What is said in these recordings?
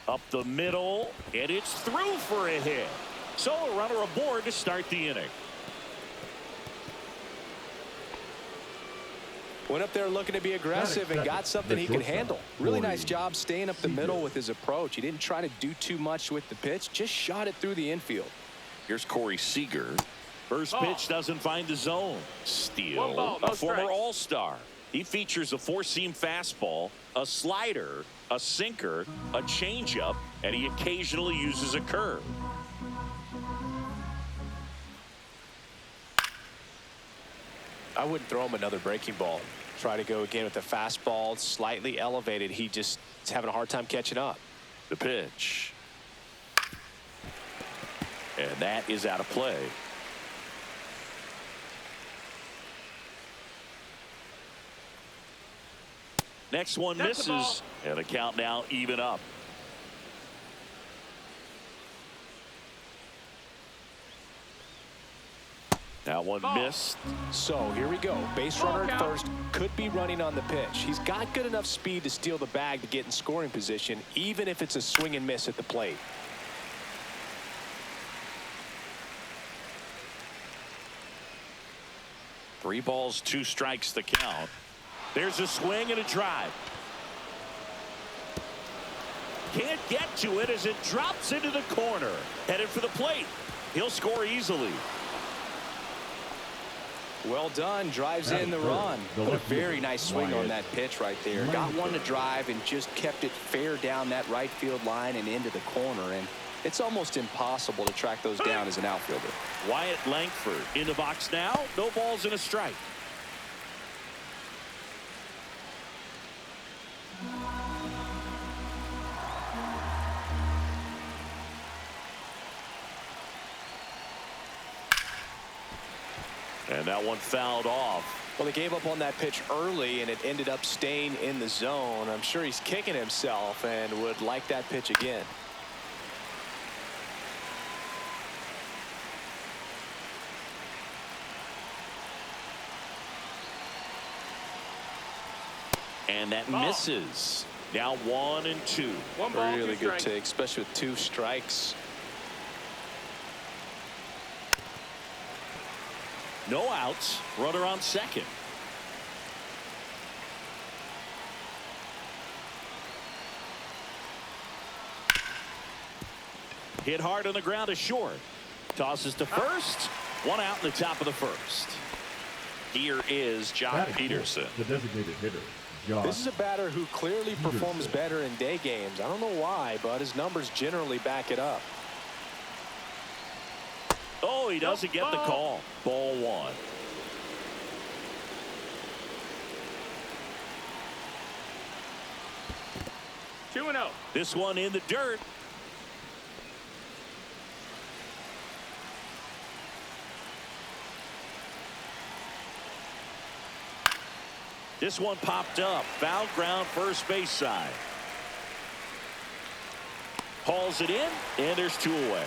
Up the middle, and it's through for a hit. So a runner aboard to start the inning. Went up there looking to be aggressive and got something he could handle. Really nice job staying up the middle with his approach. He didn't try to do too much with the pitch, just shot it through the infield. Here's Corey Seager. First pitch doesn't find the zone. Steal. No A former All-Star. He features a four-seam fastball, a slider, a sinker, a changeup, and he occasionally uses a curve. I wouldn't throw him another breaking ball. Try to go again with the fastball, slightly elevated. He just is having a hard time catching up. The pitch. And that is out of play. Next one misses, and the count now even up. That one missed. So here we go. Base runner at first, could be running on the pitch. He's got good enough speed to steal the bag to get in scoring position, even if it's a swing and miss at the plate. Three balls, two strikes the count. There's a swing and a drive. Can't get to it as it drops into the corner. Headed for the plate. He'll score easily. Well done. Drives in the run. Put a very nice swing on that pitch right there. Got one to drive and just kept it fair down that right field line and into the corner. And it's almost impossible to track those down as an outfielder. Wyatt Langford in the box now. No balls and a strike. And that one fouled off. Well, they gave up on that pitch early, and it ended up staying in the zone. I'm sure he's kicking himself and would like that pitch again. And that misses. Now 1-2. One ball, really two good strikes. take, especially with two strikes. No outs. Runner on second. Hit hard on the ground to short. Tosses to first. One out in the top of the first. Here is John Peterson. The designated hitter. This is a batter who clearly performs better in day games. I don't know why, but his numbers generally back it up. Oh, he doesn't get the call. Ball one. 2-0. This one in the dirt. This one popped up. Foul ground, first base side. Hauls it in, and there's two away.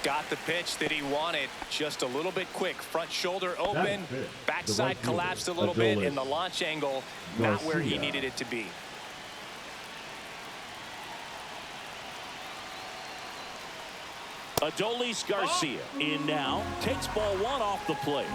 Got the pitch that he wanted, just a little bit quick. Front shoulder open, backside collapsed a little bit, and the launch angle not where he needed it to be. Adolis Garcia in now, takes ball one off the plate.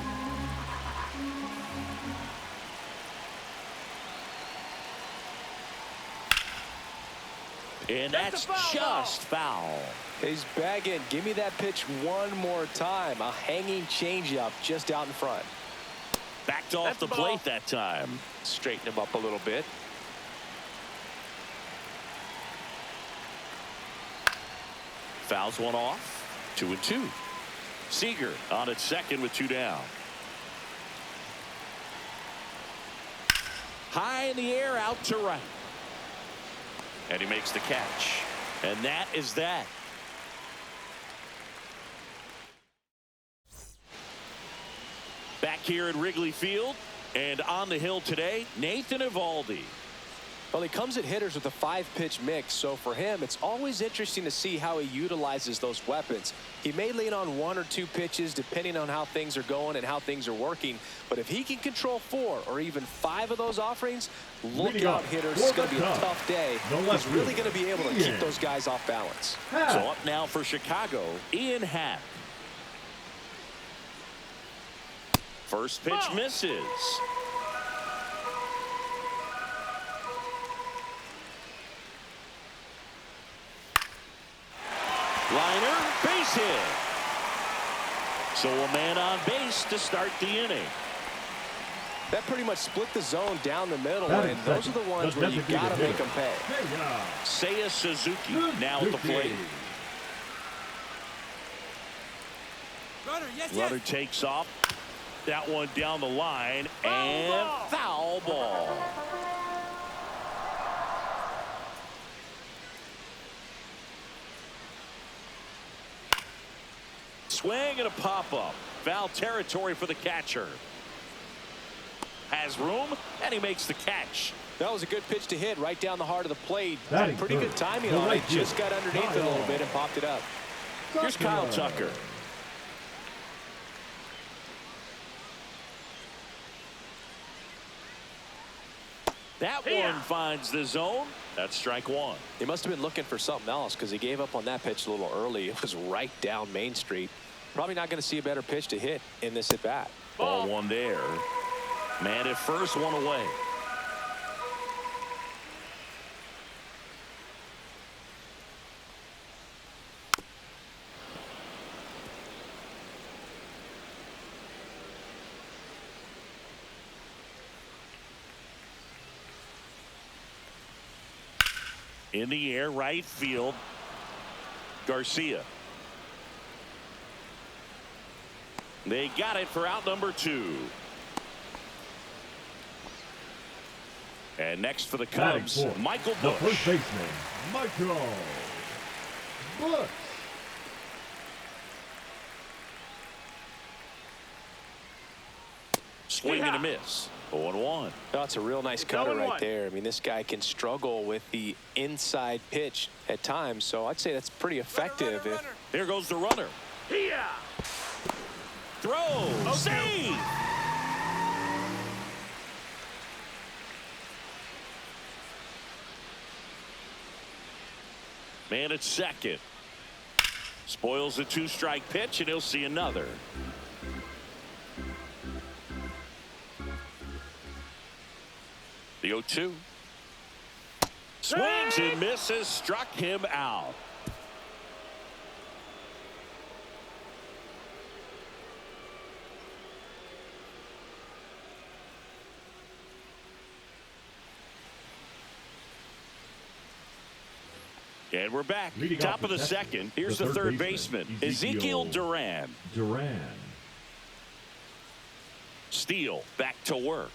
And that's just foul. He's bagging. Give me that pitch one more time. A hanging changeup just out in front. Backed off the plate that time. Straighten him up a little bit. Fouls one off. 2-2. Seager on at second with two down. High in the air, out to right. And he makes the catch. And that is that. Back here at Wrigley Field and on the hill today, Nathan Eovaldi. Well, he comes at hitters with a 5-pitch mix, so for him, it's always interesting to see how he utilizes those weapons. He may lean on 1 or 2 pitches depending on how things are going and how things are working, but if he can control 4 or even 5 of those offerings, look out, hitters. It's going to be a tough day. He's really going to be able to keep those guys off balance. So up now for Chicago, Ian Happ. First pitch misses. Liner, base hit. So a man on base to start the inning. That pretty much split the zone down the middle, and those are the ones where you got to make them pay. Seiya Suzuki now at the plate. Runner takes off. That one down the line, and foul ball. Swing and a pop-up. Foul territory for the catcher. Has room, and he makes the catch. That was a good pitch to hit right down the heart of the plate. Pretty good timing on it. Just got underneath it a little bit and popped it up. Here's Kyle Tucker. That one finds the zone. That's strike 1. He must have been looking for something else because he gave up on that pitch a little early. It was right down Main Street. Probably not going to see a better pitch to hit in this at bat. Ball 1 there. Man at first, 1 away. In the air, right field. Garcia. They got it for out number 2. And next for the Cubs, Michael Busch. The first baseman, Michael Busch. Swing and a miss. 0-1. That's a real nice cutter right there. I mean, this guy can struggle with the inside pitch at times, so I'd say that's pretty effective. Here goes the runner. Throw. Save. Man at second. Spoils the 2-strike pitch, and he'll see another. The 0-2. Swings and misses. Struck him out. And we're back. Top of the second. Here's the third baseman, Ezekiel Duran. Steele back to work.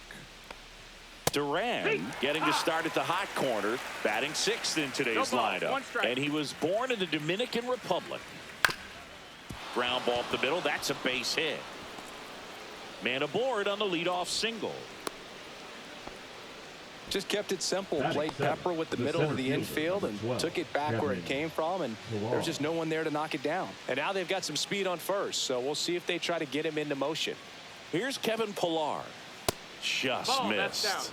Duran getting to start at the hot corner, batting 6th in today's lineup. And he was born in the Dominican Republic. Ground ball up the middle. That's a base hit. Man aboard on the leadoff single. Just kept it simple. Played pepper with the middle of the infield and took it back where it came from, and there's just no one there to knock it down. And now they've got some speed on first, so we'll see if they try to get him into motion. Here's Kevin Pillar. Just missed.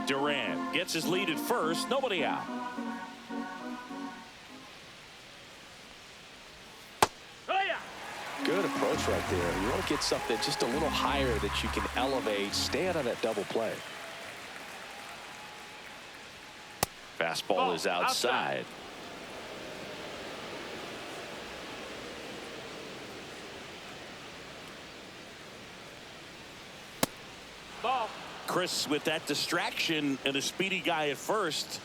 Duran gets his lead at first. Nobody out. Good approach right there. You want to get something just a little higher that you can elevate. Stay out of that double play. Fastball is outside. Chris, with that distraction and a speedy guy at first,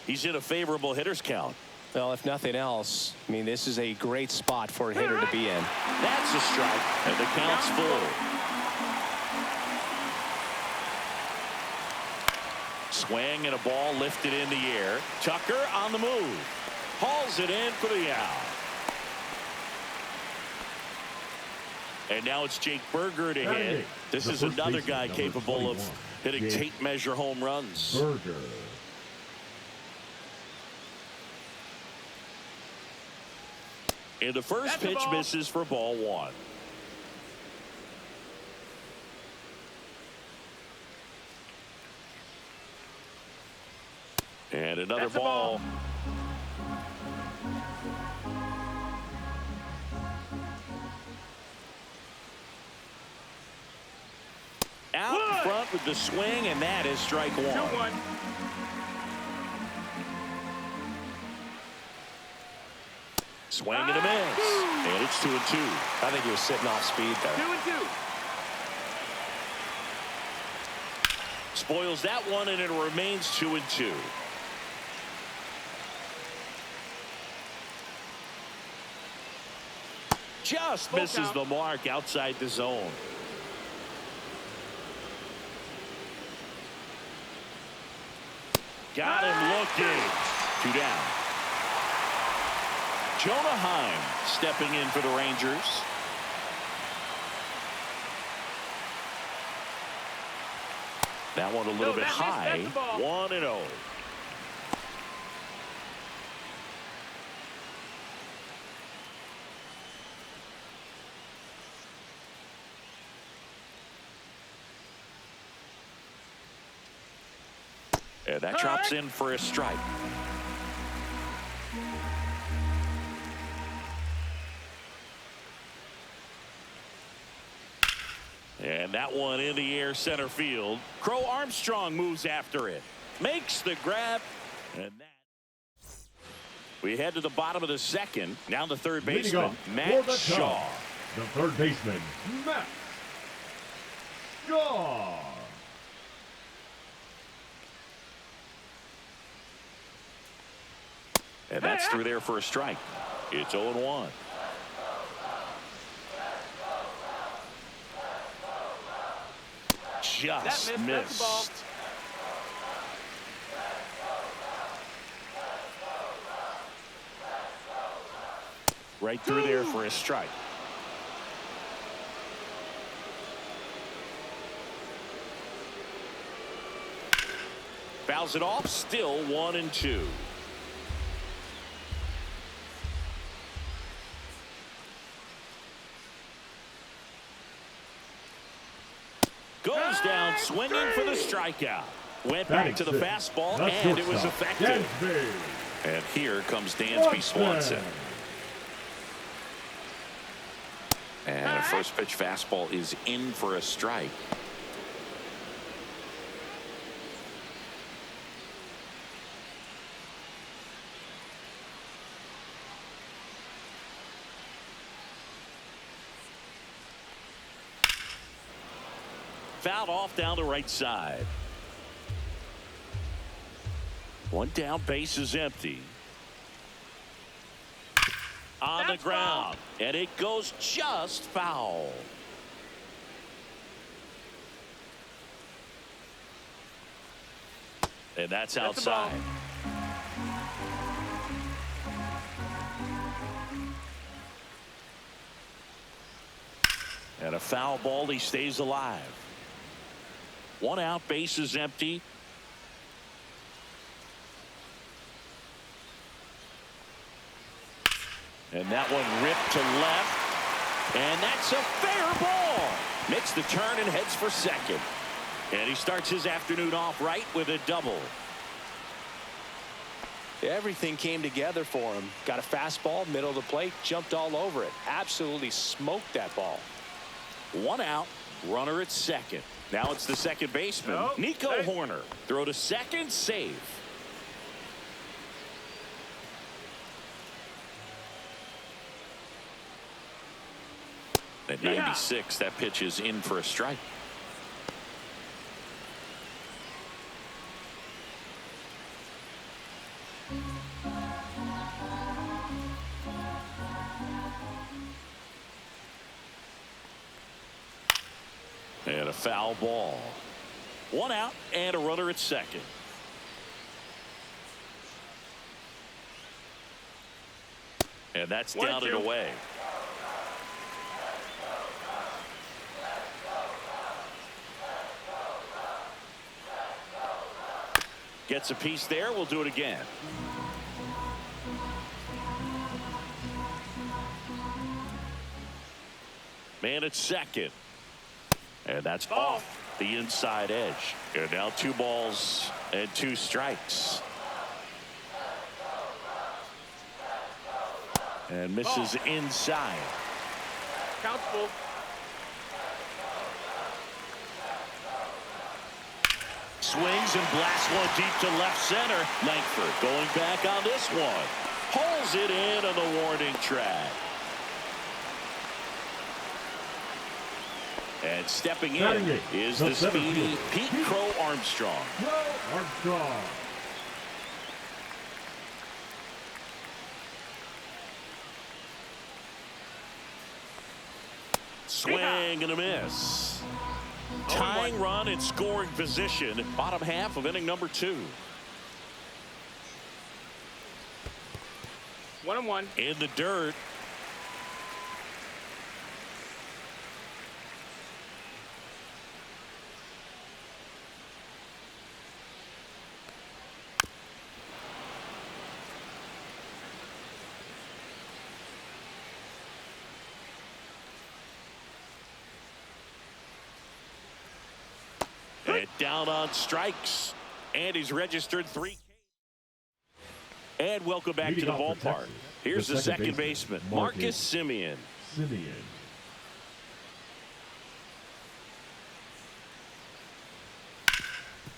he's in a favorable hitter's count. Well, if nothing else, I mean, this is a great spot for a hitter to be in. That's a strike, and the count's full. Swing and a ball lifted in the air. Tucker on the move. Hauls it in for the out. And now it's Jake Berger to hit. This is another guy capable of hitting tape measure home runs. Berger. And the first pitch misses for ball one. And another ball. Out in front with the swing, and that is strike one. 2-1. Swing and a miss. And it's 2-2. I think he was sitting off speed there. 2-2. Spoils that one, and it remains 2-2. Just misses the mark outside the zone. Got him looking. 2 down. Jonah Heim stepping in for the Rangers. That one a little bit high. 1-0. And that drops in for a strike. And that one in the air center field. Crow Armstrong moves after it. Makes the grab. And that. We head to the bottom of the second. Now the third baseman, Matt Shaw. The third baseman, Matt Shaw. And that's through there for a strike. It's 0-1. Just missed. Right through there for a strike. Fouls it off. Still 1-2. Goes down swinging for the strikeout. Went back to the fastball, and it was effective. And here comes Dansby Swanson. And a first pitch fastball is in for a strike. Fouled off down the right side. One down, base is empty. On the ground, and it goes just foul. And that's outside. And a foul ball, he stays alive. One out, base is empty. And that one ripped to left. And that's a fair ball. Makes the turn and heads for second. And he starts his afternoon off right with a double. Everything came together for him. Got a fastball, middle of the plate, jumped all over it. Absolutely smoked that ball. One out, runner at second. Now it's the second baseman, Nico Horner. Throw to second, save. At 96, that pitch is in for a strike. And a foul ball. One out and a runner at second. And that's down and away. Gets a piece there. We'll do it again. Man at second. And that's off the inside edge. And now 2 balls and 2 strikes. And misses inside. Count full. Swings and blasts one deep to left center. Langford going back on this one. Hauls it in on the warning track. And stepping in is the speedy Pete Crow Armstrong. Armstrong. Swing and a miss. Tying run in scoring position. Bottom half of inning number 2. 1-1. In the dirt. And down on strikes. And he's registered 3. And welcome back to the ballpark. Here's the second baseman, Marcus Semien.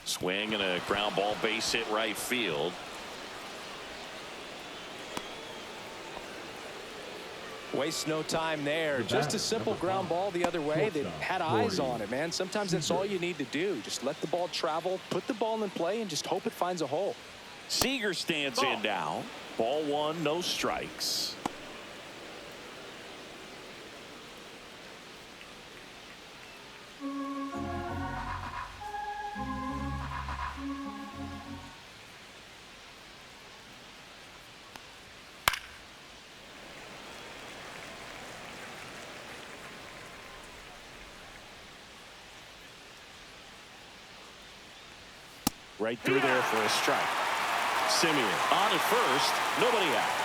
Swing and a ground ball, base hit right field. Wastes no time there. Just a simple ground ball the other way that had eyes on it, man. Sometimes that's all you need to do. Just let the ball travel, put the ball in play, and just hope it finds a hole. Seager stands in now. Ball 1, no strikes. Right through there for a strike. Semien on at first, nobody out.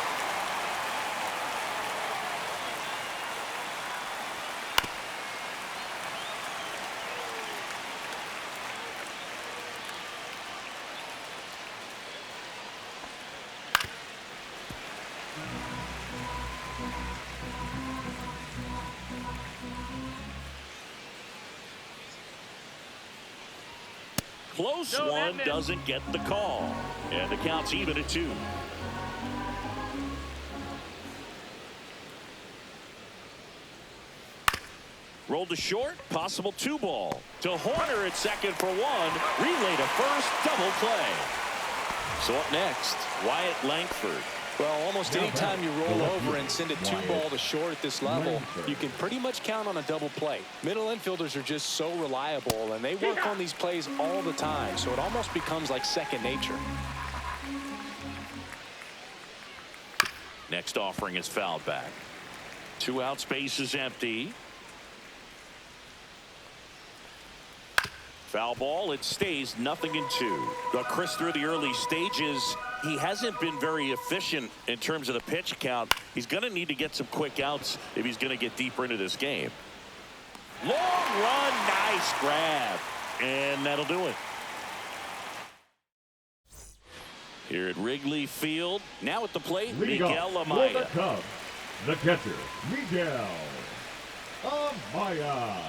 Close one, doesn't get the call. And the count's even at 2. Rolled to short, possible 2 ball. To Horner at second for 1. Relay to first, double play. So up next, Wyatt Langford. Well, almost any time you roll over and send a 2 ball to short at this level, you can pretty much count on a double play. Middle infielders are just so reliable, and they work on these plays all the time, so it almost becomes like second nature. Next offering is fouled back. 2 out, space is empty. Foul ball, it stays 0-2. But Chris, through the early stages, he hasn't been very efficient in terms of the pitch count. He's going to need to get some quick outs if he's going to get deeper into this game. Long run, nice grab. And that'll do it. Here at Wrigley Field, now at the plate, Miguel Amaya. The catcher, Miguel Amaya.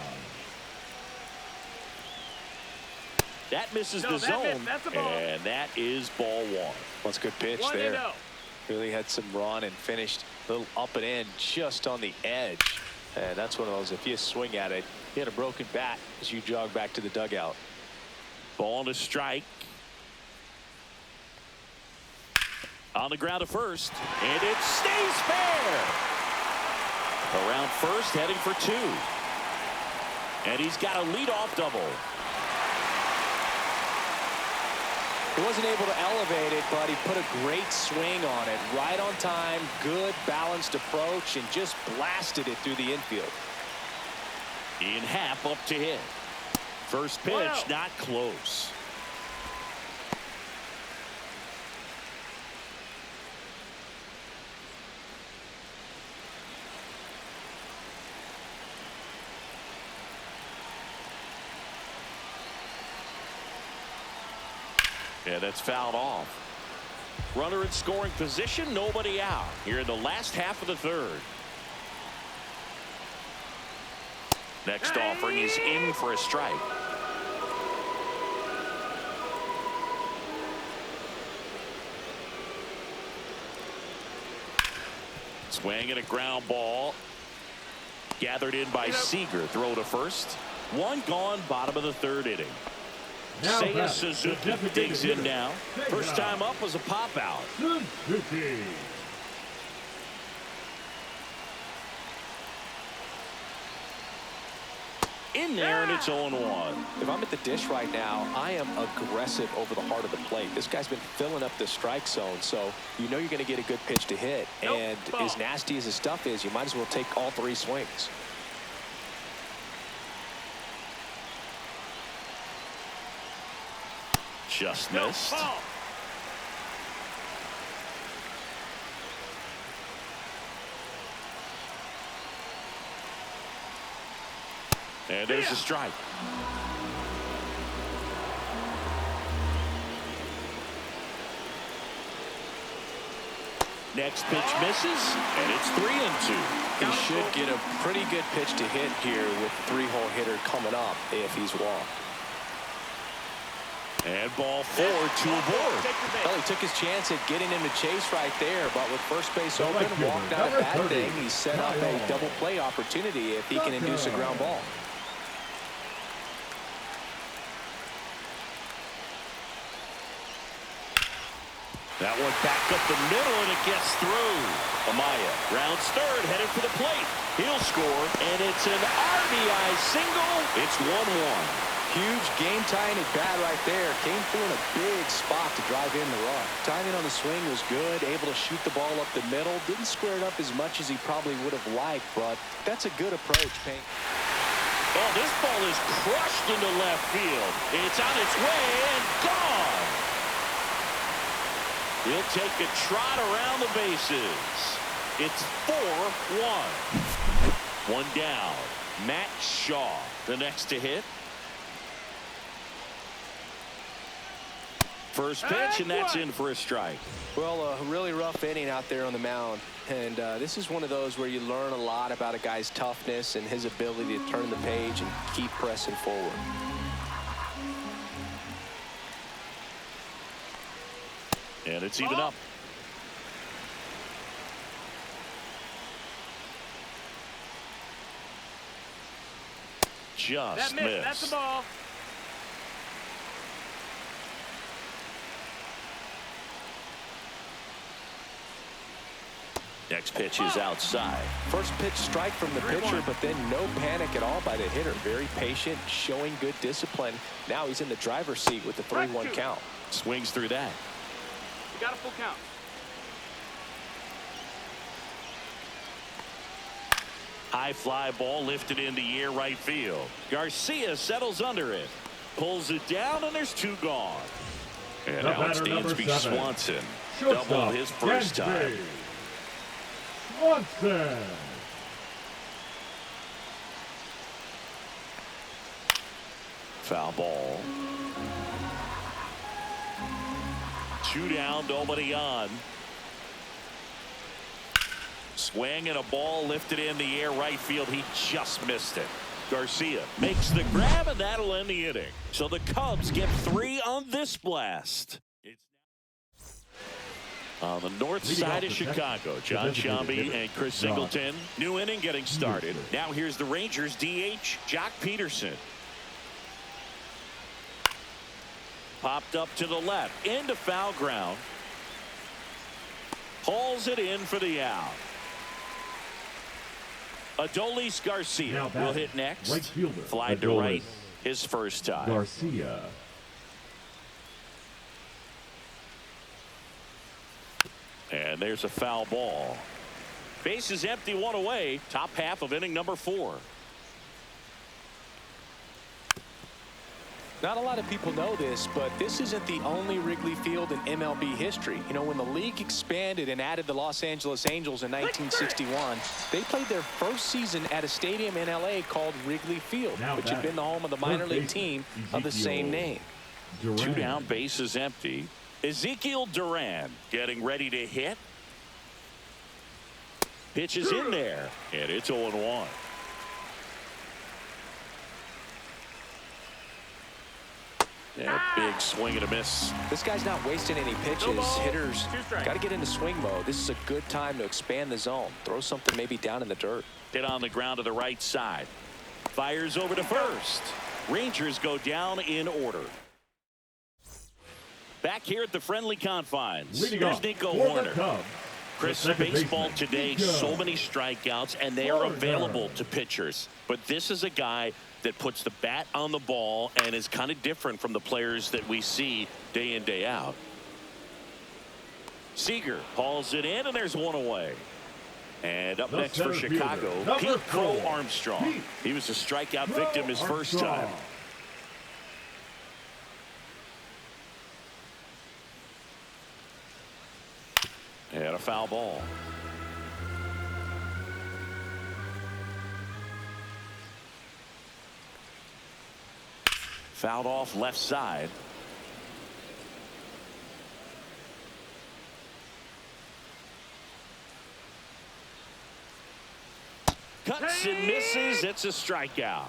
That misses the zone, and that is ball 1. Well, it's a good pitch there. Really had some run and finished a little up and in just on the edge. And that's one of those, if you swing at it, you had a broken bat as you jog back to the dugout. Ball to strike. On the ground to first, and it stays fair. Around first, heading for 2. And he's got a leadoff double. He wasn't able to elevate it, but he put a great swing on it. Right on time, good balanced approach, and just blasted it through the infield. In half up to hit. First pitch, not close. Yeah, that's fouled off. Runner in scoring position, nobody out here in the last half of the third. Next offering is in for a strike. Swing and a ground ball. Gathered in by Seager. Throw to first. One gone, bottom of the third inning. Seiya Suzuki digs in now. First time up was a pop out. Suzuki. In there, and it's 0-1. If I'm at the dish right now, I am aggressive over the heart of the plate. This guy's been filling up the strike zone, so you know you're going to get a good pitch to hit. And as nasty as his stuff is, you might as well take all three swings. Just missed. And there's a strike. Next pitch misses, and it's 3-2. He should get a pretty good pitch to hit here with three-hole hitter coming up if he's walked. And ball 4, 2 aboard. Well, he took his chance at getting him to chase right there, but with first base open, walked out of that thing. He set up a double play opportunity if he can induce a ground ball. That one back up the middle, and it gets through. Amaya rounds third, headed for the plate. He'll score, and it's an RBI single. It's 1-1. Huge game-tying at bat right there. Came through in a big spot to drive in the run. Timing on the swing was good. Able to shoot the ball up the middle. Didn't square it up as much as he probably would have liked, but that's a good approach, Payne. Oh, this ball is crushed into left field. It's on its way and gone. He'll take a trot around the bases. It's 4-1. One down. Matt Shaw, the next to hit. First pitch, and that's in for a strike. Well, a really rough inning out there on the mound. And this is one of those where you learn a lot about a guy's toughness and his ability to turn the page and keep pressing forward. And it's even up. Just missed. That's the ball. Next pitch is outside. First pitch strike from the pitcher, but then no panic at all by the hitter. Very patient, showing good discipline. Now he's in the driver's seat with the 3-1 count. Swings through that. You got a full count. High fly ball lifted in the air right field. Garcia settles under it. Pulls it down, and there's 2 gone. And now it's Dansby Swanson. Double his first time. Swanson. Foul ball. 2 down, nobody on. Swing and a ball lifted in the air right field. He just missed it. Garcia makes the grab, and that'll end the inning. So the Cubs get 3 on this blast. It's on the north side of Chicago. John Shambi and Chris Singleton. New inning getting started. Now here's the Rangers DH, Jock Peterson. Popped up to the left, into foul ground. Hauls it in for the out. Adolis Garcia will hit next. Right fielder. Fly to right his first time. Garcia. And there's a foul ball. Base is empty, 1 away. Top half of inning number 4. Not a lot of people know this, but this isn't the only Wrigley Field in MLB history. You know, when the league expanded and added the Los Angeles Angels in 1961, they played their first season at a stadium in LA called Wrigley Field, which had been the home of the minor league team of the same name. Duran. 2 down, bases empty. Ezekiel Duran getting ready to hit. Pitch is in there, and it's 0-1. Yeah, big swing and a miss. This guy's not wasting any pitches. Hitters got to get into swing mode. This is a good time to expand the zone. Throw something maybe down in the dirt. Hit on the ground to the right side. Fires over to first. Rangers go down in order. Back here at the friendly confines. Here's Nico Horner. Chris, baseball today, so many strikeouts, and they are available to pitchers. But this is a guy that puts the bat on the ball and is kind of different from the players that we see day in, day out. Seager hauls it in, and there's one away. And up next for Chicago, Pete Crow Armstrong. He was a strikeout victim his first time. And a foul ball. Fouled off left side. Cuts and misses. It's a strikeout.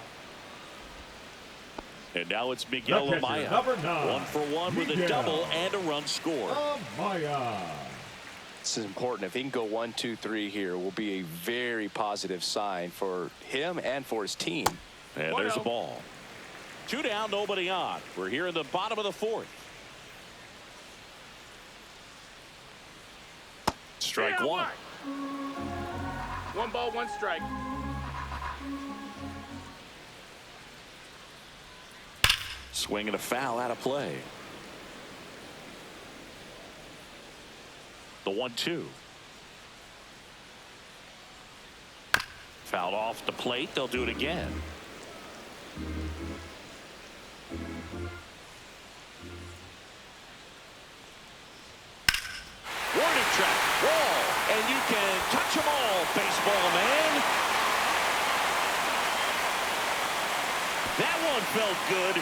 And now it's Miguel Amaya. 1-for-1 with a double and a run scored. This is important. If he can go 1, 2, 3 here, will be a very positive sign for him and for his team. And there's a ball. 2 down, nobody on. We're here in the bottom of the 4th. Strike 1. 1 ball, 1 strike. Swing and a foul out of play. The 1-2. Fouled off the plate. They'll do it again. Warning track. Wall. And you can touch them all, baseball man. That one felt good.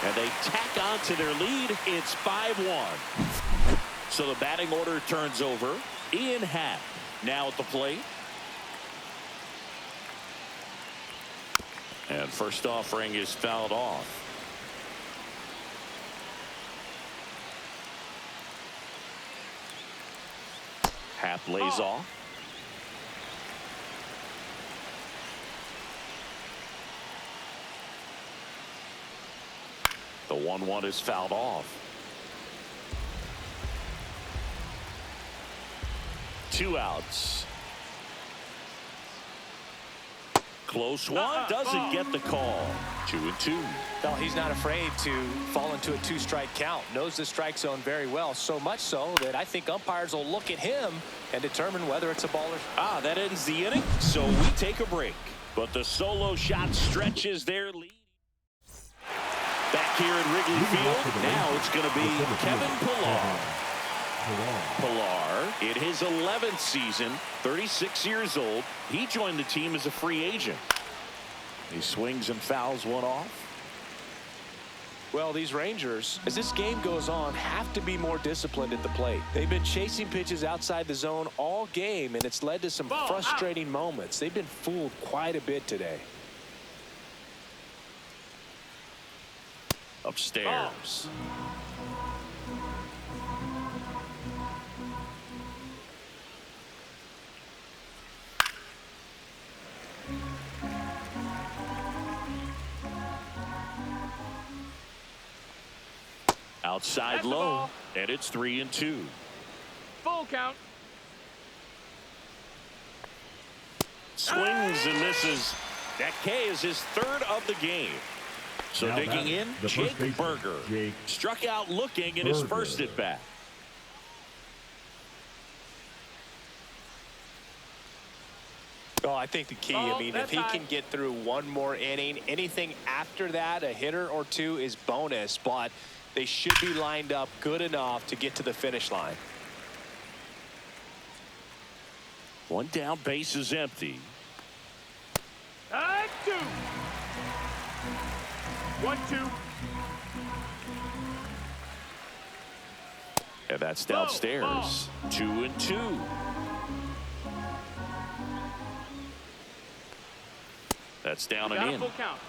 And they tack on to their lead. It's 5-1. So the batting order turns over. Ian Happ now at the plate. And first offering is fouled off. Happ lays off. The 1-1 is fouled off. 2 outs. Close one, doesn't get the call. 2-2. Well, he's not afraid to fall into a 2-strike count. Knows the strike zone very well, so much so that I think umpires will look at him and determine whether it's a ball or... That ends the inning, so we take a break. But the solo shot stretches their lead. Back here at Wrigley Field, now it's going to be Kevin Pillar. Pillar, in his 11th season, 36 years old, he joined the team as a free agent. He swings and fouls one off. Well, these Rangers, as this game goes on, have to be more disciplined at the plate. They've been chasing pitches outside the zone all game, and it's led to some frustrating moments. They've been fooled quite a bit today. Upstairs. Outside low, and it's 3-2. Full count. Swings and misses. That K is his 3rd of the game. So Now digging in, Jake Berger struck out looking in his first at bat. Oh, I think the key, I mean, if he can get through one more inning, anything after that, a hitter or two is bonus, but they should be lined up good enough to get to the finish line. 1 down, base is empty. 2. 1-2. And that's downstairs. 2-2. That's down and in. Full count.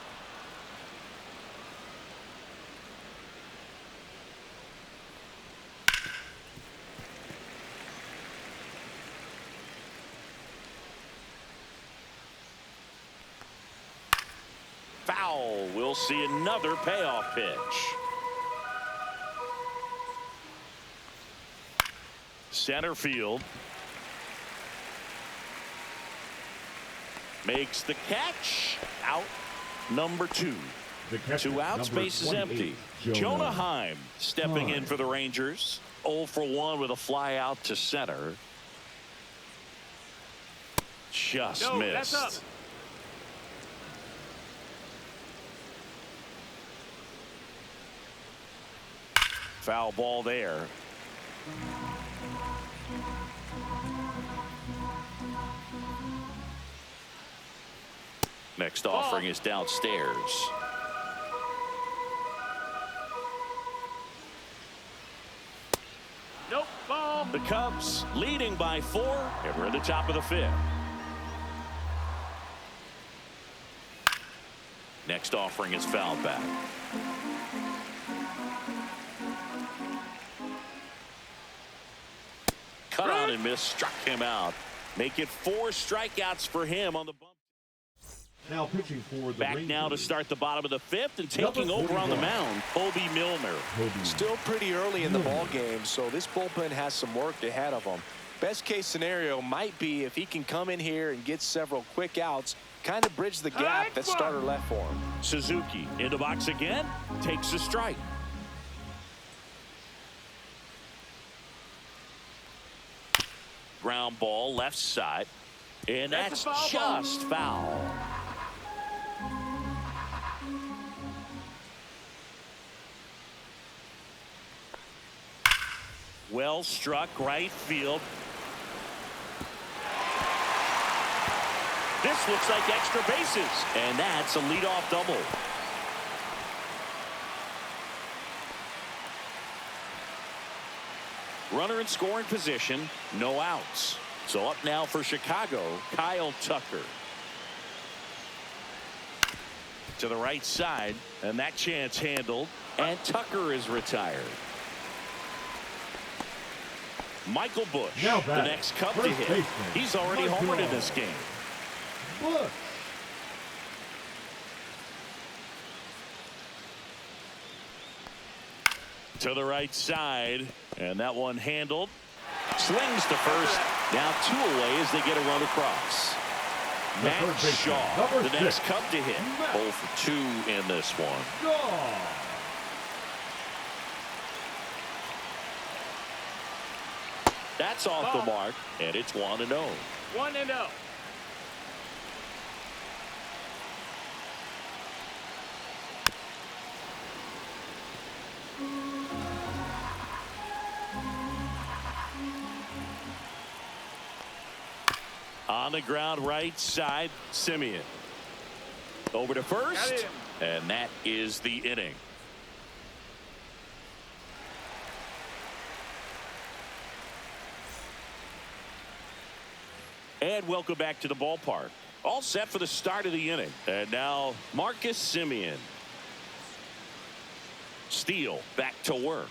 Foul. We'll see another payoff pitch. Center field. Makes the catch. Out number 2. 2 outs, base is empty. Jonah Heim stepping in for the Rangers. 0 for 1 with a fly out to center. Just missed. That's up. Foul ball there. Next offering is downstairs. Nope, ball. The Cubs leading by 4, and we're at the top of the 5th. Next offering is fouled back. Cut on and miss, struck him out. Make it 4 strikeouts for him on the bump. Now pitching for the Back Rangers. now to start the bottom of the 5th and taking over on the mound, Kobe Milner. Still pretty early in the ball game, so this bullpen has some work ahead of them. Best case scenario might be if he can come in here and get several quick outs, kind of bridge the gap that starter left for him. Suzuki in the box again, takes a strike. Ground ball left side, and that's just foul. Well struck right field. This looks like extra bases, and that's a leadoff double. Runner in scoring position, no outs. So up now for Chicago, Kyle Tucker. To the right side, and that chance handled, and Tucker is retired. Michael Busch, the next Cub to hit. He's already homered in this game. Busch. To the right side, and that one handled. Slings to first. Now 2 away as they get a run across. Matt Shaw, the next Cub to hit. 0 for 2 in this one. That's off the mark, and it's 1-0. 1-0. On the ground right side, Simeon. Over to first, and that is the inning. And welcome back to the ballpark. All set for the start of the inning. And now Marcus Simeon. Steele back to work.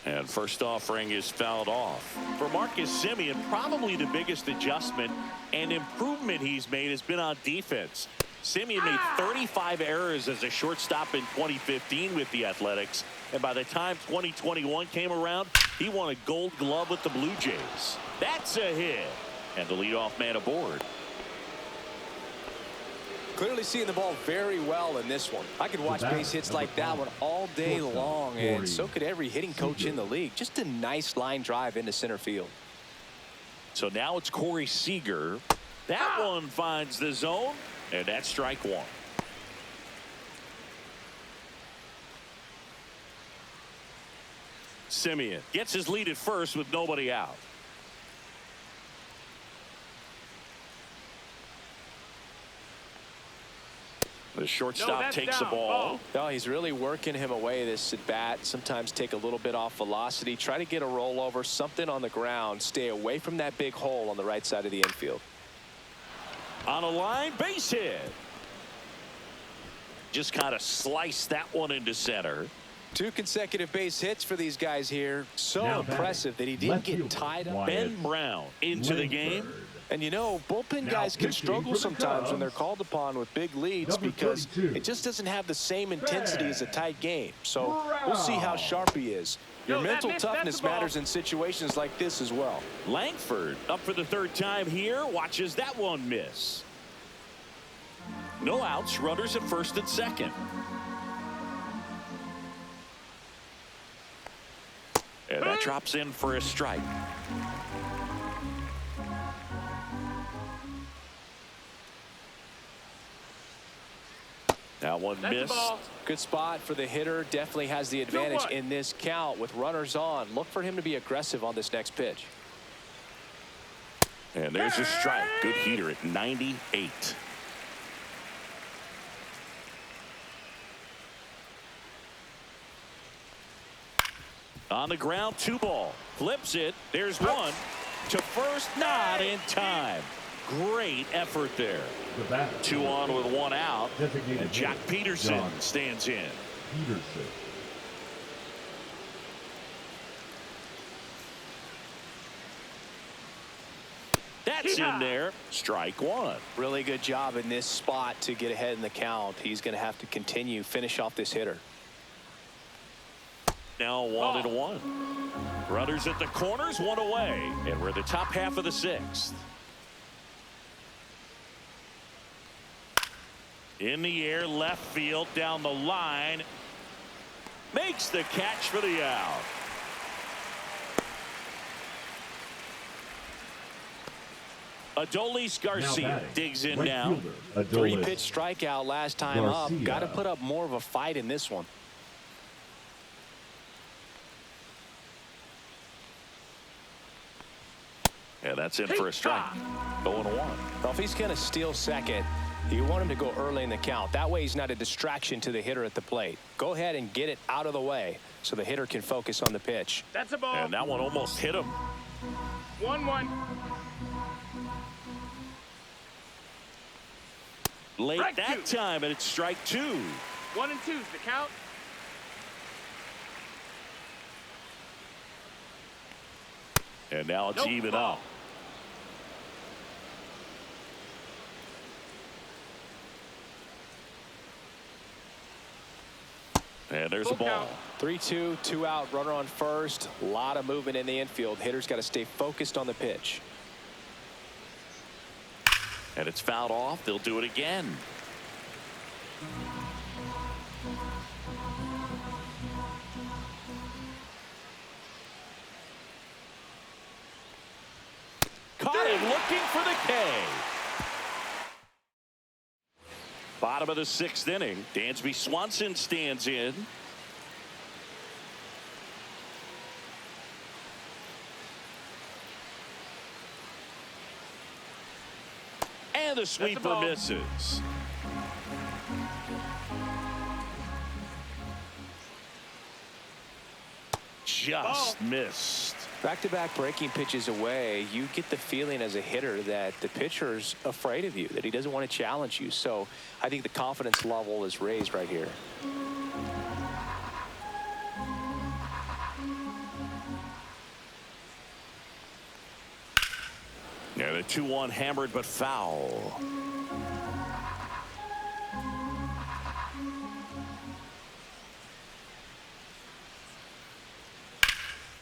And first offering is fouled off. For Marcus Simeon, probably the biggest adjustment and improvement he's made has been on defense. Simeon made 35 errors as a shortstop in 2015 with the Athletics. And by the time 2021 came around, he won a Gold Glove with the Blue Jays. That's a hit. And the leadoff man aboard. Clearly seeing the ball very well in this one. I could watch base hits like that one all day long, and so could every hitting coach in the league. Just a nice line drive into center field. So now it's Corey Seager. That one finds the zone, and that's strike 1. Simeon gets his lead at first with nobody out. The shortstop takes the ball. Oh, he's really working him away this at bat. Sometimes take a little bit off velocity. Try to get a rollover, something on the ground. Stay away from that big hole on the right side of the infield. On a line, base hit. Just kind of sliced that one into center. 2 consecutive base hits for these guys here. So impressive that he didn't get tied up. Ben Brown into the game. And you know, bullpen guys can struggle sometimes when they're called upon with big leads because it just doesn't have the same intensity as a tight game. So we'll see how sharp he is. Your mental toughness matters in situations like this as well. Langford up for the 3rd time here. Watches that one miss. No outs. Runners at 1st and 2nd. And that drops in for a strike. That one missed. Good spot for the hitter. Definitely has the advantage in this count with runners on. Look for him to be aggressive on this next pitch. And there's a strike. Good heater at 98. On the ground, 2 ball. Flips it. There's one. To first, not in time. Great effort there. 2 on with 1 out. And Jack Peterson stands in. That's in there. Strike 1. Really good job in this spot to get ahead in the count. He's going to have to continue, finish off this hitter. Now 1-1. Runners at the corners, 1 away. And we're the top half of the 6th. In the air, left field, down the line. Makes the catch for the out. Adolis Garcia digs in now. 3-pitch strikeout last time up. Got to put up more of a fight in this one. Yeah, that's in for a strike. 0-1. Well, if he's going to steal second, you want him to go early in the count. That way he's not a distraction to the hitter at the plate. Go ahead and get it out of the way so the hitter can focus on the pitch. That's a ball. And that one almost hit him. 1-1. Late that time, and it's strike 2. 1 and 2's the count. And now it's even up. And there's a ball. 3-2, 2 out, runner on first. A lot of movement in the infield. Hitter's got to stay focused on the pitch. And it's fouled off. They'll do it again. Caught him looking for the K. Bottom of the 6th inning. Dansby Swanson stands in. And the sweeper misses. Just missed. Back-to-back breaking pitches away, you get the feeling as a hitter that the pitcher's afraid of you, that he doesn't want to challenge you. So I think the confidence level is raised right here. Yeah, the 2-1 hammered but foul.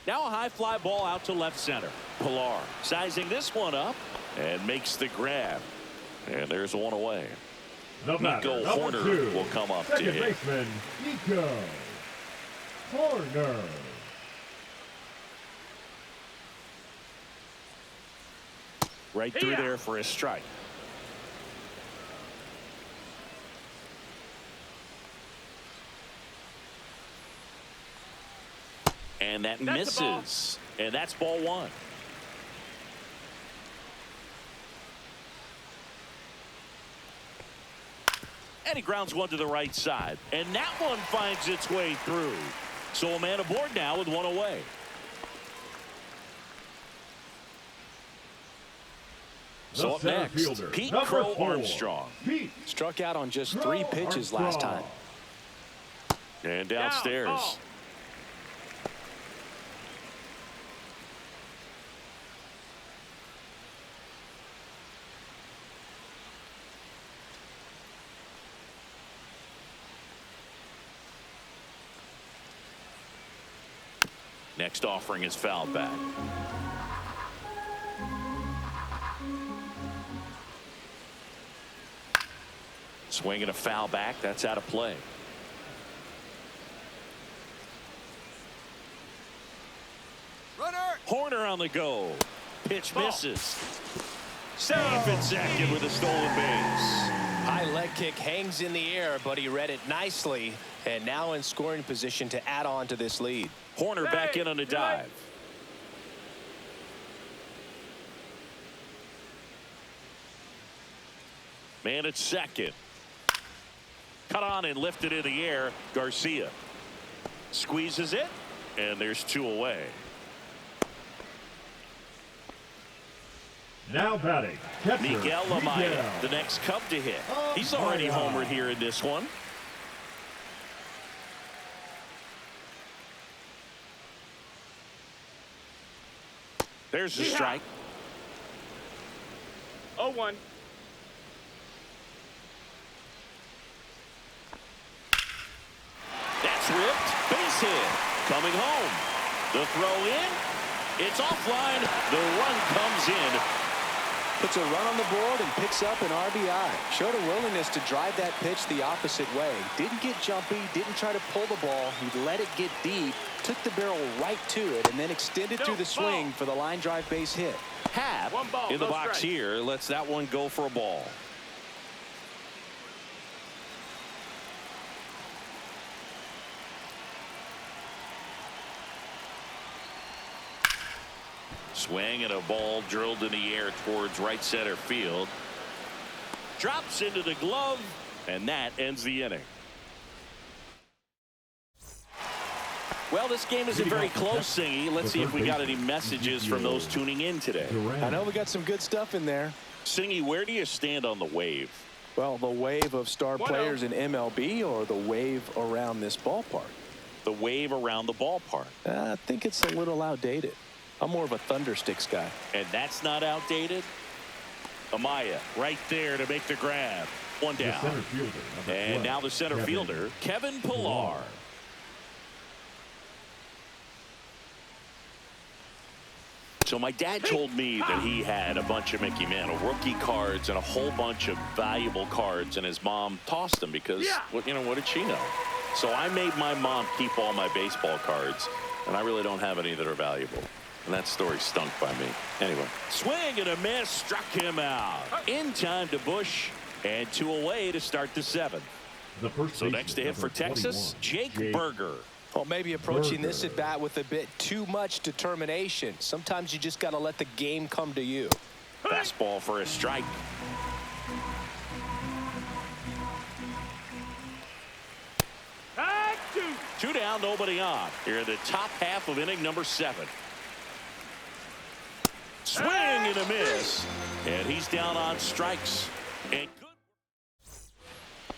Now a high fly ball out to left center. Pilar sizing this one up and makes the grab. And there's 1 away. Nico Horner will come up to hit. Baseman, Nico Horner. Right through there for a strike. And that misses. And that's ball 1. And he grounds one to the right side. And that one finds its way through. So a man aboard now with one away. So up next, Pete Crow Armstrong. Struck out on just 3 pitches last time. And downstairs. Next offering is fouled back. Swinging a foul back. That's out of play. Runner. Horner on the go. Pitch misses. Safe at second with a stolen base. High leg kick hangs in the air, but he read it nicely. And now in scoring position to add on to this lead. Horner back in on a dive. Man at second. Cut on and lifted in the air. Garcia squeezes it, and there's 2 away. Now batting, catcher, Miguel Amaya, the next Cub to hit. He's already homered here in this one. There's the strike. 0-1. That's ripped. Base hit. Coming home. The throw in. It's offline. The run comes in. Puts a run on the board and picks up an RBI. Showed a willingness to drive that pitch the opposite way. Didn't get jumpy, didn't try to pull the ball. He let it get deep, took the barrel right to it, and then extended through the swing for the line drive base hit. Happ in the box here lets that one go for a ball. Swing and a ball drilled in the air towards right center field. Drops into the glove, and that ends the inning. Well, this game isn't very close, Singy. Let's see if we got any messages from those tuning in today. I know we got some good stuff in there. Singy, where do you stand on the wave? Well, the wave of star players in MLB or the wave around this ballpark? The wave around the ballpark. I think it's a little outdated. I'm more of a Thundersticks guy. And that's not outdated. Amaya right there to make the grab. One down. And now the center fielder, Kevin Pillar. So my dad told me that he had a bunch of Mickey Mantle rookie cards and a whole bunch of valuable cards, and his mom tossed them because, well, you know, what did she know? So I made my mom keep all my baseball cards, and I really don't have any that are valuable. And that story stunk by me. Anyway, swing and a miss, struck him out. In time to Bush, and 2 away to start the 7th. So next to hit for Texas, Jake Berger. Well, maybe approaching this at bat with a bit too much determination. Sometimes you just got to let the game come to you. Fastball for a strike. Two down, nobody on. Here in the top half of inning number 7. Swing and a miss. And he's down on strikes. And good.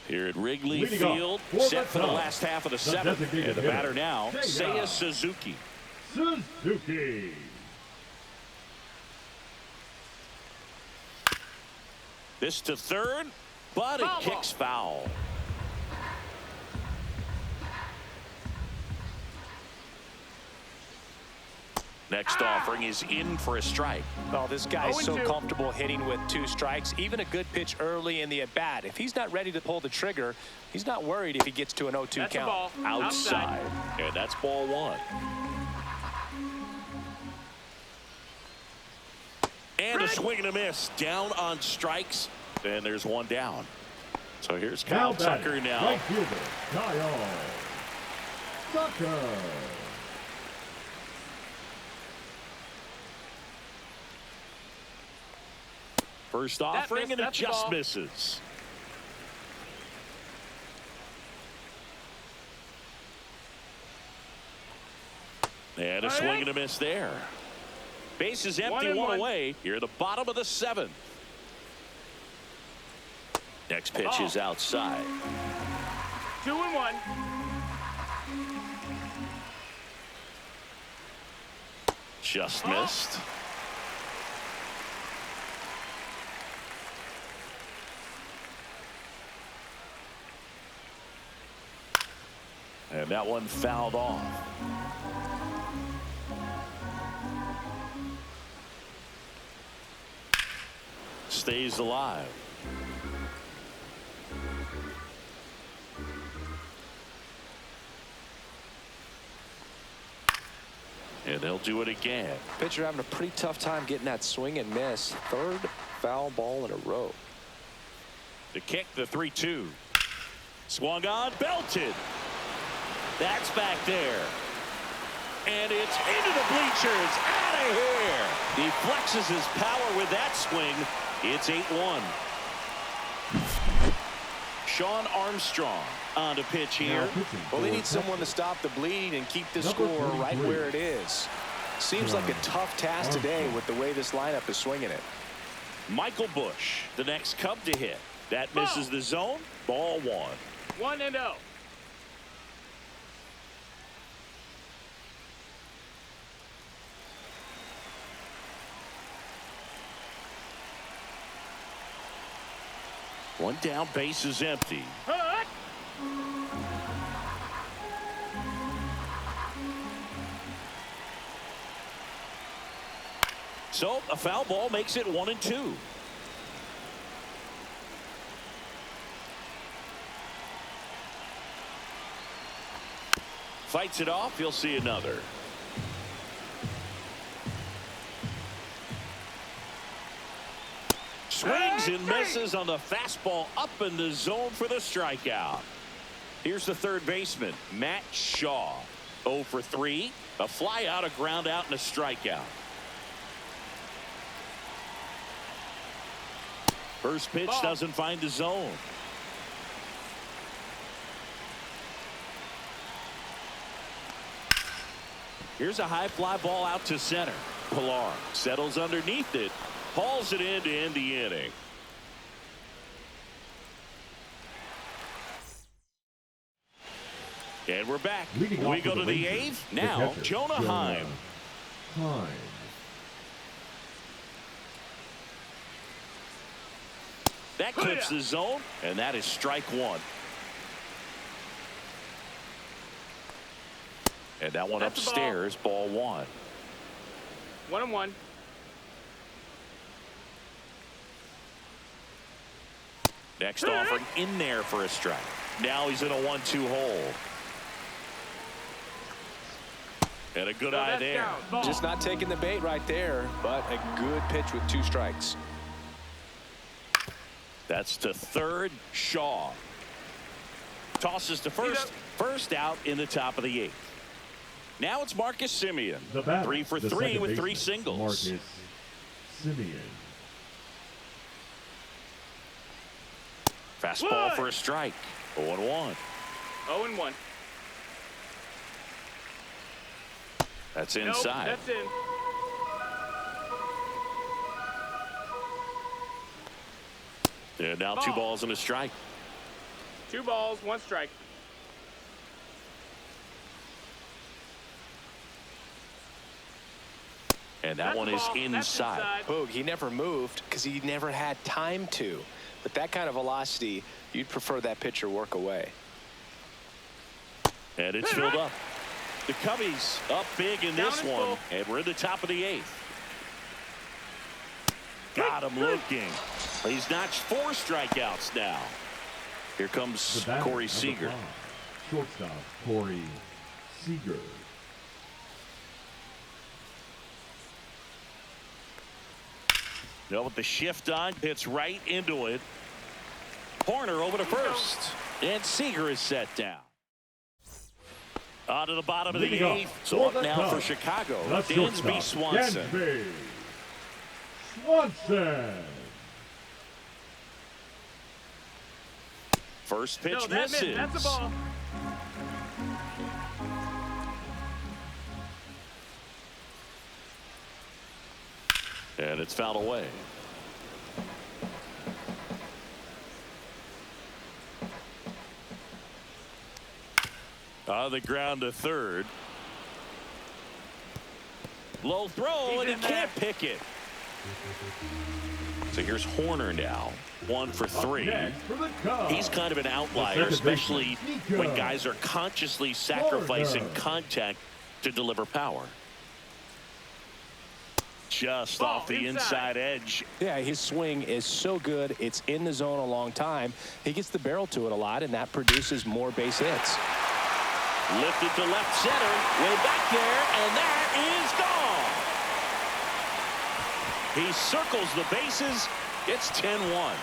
Here at Wrigley Field, set for the last half of the 7th. And the batter now, Seiya Suzuki. This to third, but it kicks foul. Next offering is in for a strike. Oh, this guy is so comfortable hitting with 2 strikes. Even a good pitch early in the at-bat. If he's not ready to pull the trigger, he's not worried if he gets to an 0-2 count. Outside. And that's ball 1. And a swing and a miss. Down on strikes. And there's 1 down. So here's Kyle Tucker now. Right fielder, Kyle Tucker. First offering, and it just misses. And a swing and a miss there. Base is empty, one away. Here at the bottom of the 7th. Next pitch is outside. 2-1. Just missed. And that one fouled off. Stays alive. And they'll do it again. Pitcher having a pretty tough time getting that swing and miss. 3rd foul ball in a row. To kick the 3-2. Swung on, belted. That's back there. And it's into the bleachers. Out of here. He flexes his power with that swing. It's 8-1. Sean Armstrong on to pitch here. Well, they need someone to stop the bleed and keep the score right where it is. Seems like a tough task today with the way this lineup is swinging it. Michael Busch, the next Cub to hit. That misses the zone. Ball 1. 1-0. One down, base is empty. So a foul ball makes it 1-2. Fights it off. You'll see another. Swings and misses on the fastball up in the zone for the strikeout. Here's the third baseman, Matt Shaw. 0 for 3. A fly out, a ground out, and a strikeout. First pitch doesn't find the zone. Here's a high fly ball out to center. Pilar settles underneath it. Hauls it in to end the inning. And we're back. We go to the 8th. Now, Jonah Heim. That clips the zone, and that is strike 1. And that one upstairs, ball 1. 1-1. Next offering in there for a strike. Now he's in a 1-2 hole. And a good eye there. Just not taking the bait right there, but a good pitch with 2 strikes. That's to third. Shaw tosses to first. First out in the top of the 8th. Now it's Marcus Semien. 3 for 3 with 3 singles. Marcus Semien. Fastball for a strike. 0-1. 0-1. That's inside. Nope, that's in. And now 2 balls and a strike. 2 balls, 1 strike. And that one is inside. Boog, he never moved because he never had time to. With that kind of velocity, you'd prefer that pitcher work away. And it's filled up. The Cubbies up big in this one. And we're in the top of the 8th. Got him looking. He's notched 4 strikeouts now. Here comes Corey Seager. Shortstop, Corey Seager. No, with the shift on, hits right into it. Horner over to first. And Seager is set down. On to the bottom of the 8th. So up now for Chicago, Dansby Swanson. Dansby Swanson. First pitch No, that misses. That's a ball. And it's fouled away. On the ground to third. Low throw, and he can't pick it. So here's Horner now. 1 for 3. He's kind of an outlier, especially when guys are consciously sacrificing contact to deliver power. Just off the inside edge. Yeah, his swing is so good. It's in the zone a long time. He gets the barrel to it a lot, and that produces more base hits. Lifted to left center, way back there, and that is gone. He circles the bases. It's 10-1.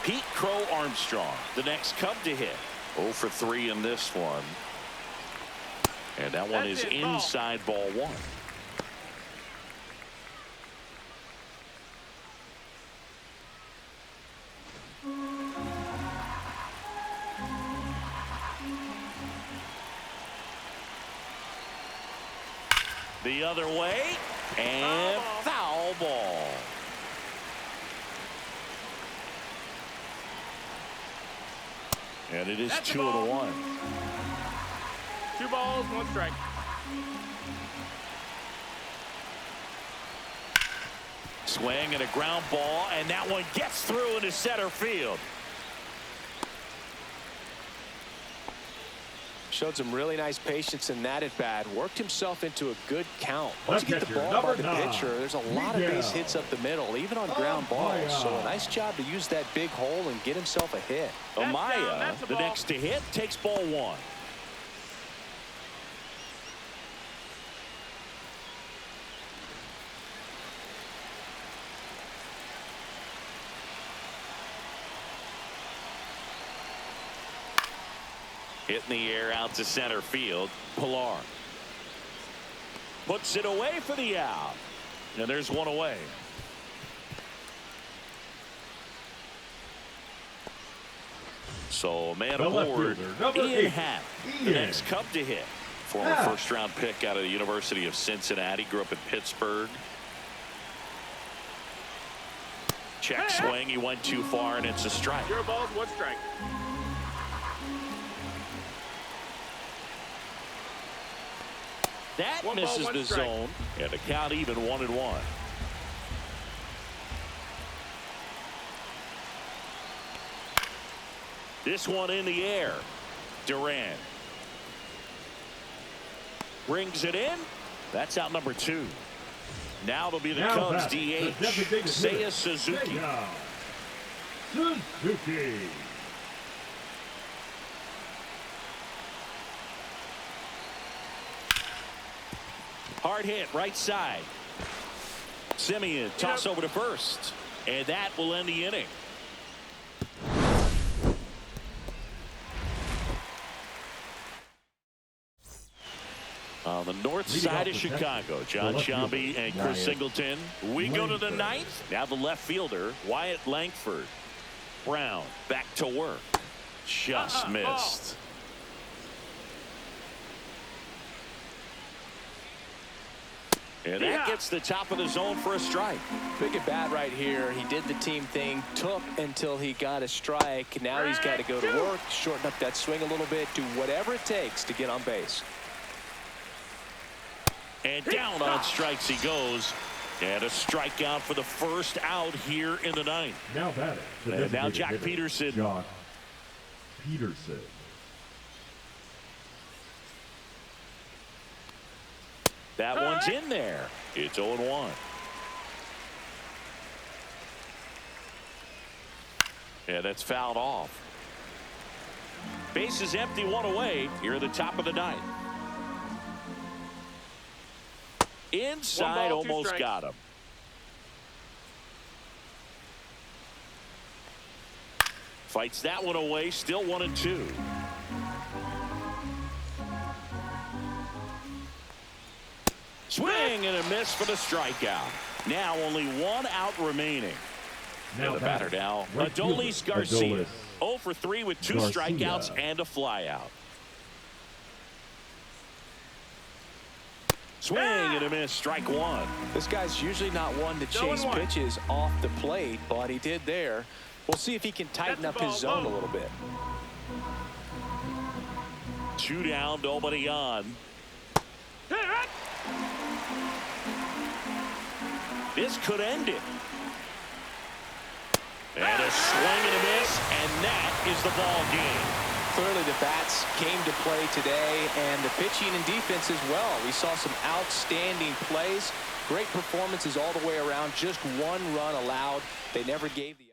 Pete Crow Armstrong, the next Cub to hit. 0 for 3 in this one. And that one is inside ball 1. The other way, and foul ball. And it is 2-1. 2 balls, 1 strike. Swing and a ground ball, and that one gets through into center field. Showed some really nice patience in that at bat. Worked himself into a good count. Once you get the ball by the pitcher, there's a lot of base hits up the middle, even on ground balls. So a nice job to use that big hole and get himself a hit. Amaya, the next to hit, takes ball 1. Hit in the air out to center field. Pilar puts it away for the out. And there's one away. So a man aboard Ian Happ, the next Cub to hit. Former first-round pick out of the University of Cincinnati. Grew up in Pittsburgh. Check swing. He went too far, and it's a strike. 0 balls, 1 strike. That 1 misses ball, 1 the strike. zone, and the count even 1-1. This one in the air. Duran brings it in. That's out number 2. Now it'll be the Cubs DH, Seiya Suzuki. Suzuki. Hard hit right side. Simeon toss over to first, and that will end the inning. On the north side of Chicago, John Shambi and Chris Singleton. We go to the 9th. Now the left fielder, Wyatt Langford. Brown back to work. Just missed. And that gets the top of the zone for a strike. Big at bat right here. He did the team thing, took until he got a strike. Now he's got to go to work, shorten up that swing a little bit, do whatever it takes to get on base. And down on strikes he goes. And a strikeout for the first out here in the 9th. Now batting. And now Jack Peterson. Jock Peterson. That one's in there. It's 0-1. Yeah, that's fouled off. Base is empty, 1 away. Here at the top of the 9th. Inside, almost got him. Fights that one away, still 1-2. Swing and a miss for the strikeout. Now only 1 out remaining. And the batter now, Adolis Garcia. 0 for 3 with 2 strikeouts and a flyout. Swing and a miss, strike one. This guy's usually not one to chase pitches off the plate, but he did there. We'll see if he can tighten up his zone a little bit. 2 down, nobody on. This could end it. And a swing and a miss, and that is the ball game. Clearly the bats came to play today, and the pitching and defense as well. We saw some outstanding plays, great performances all the way around. Just 1 run allowed. They never gave the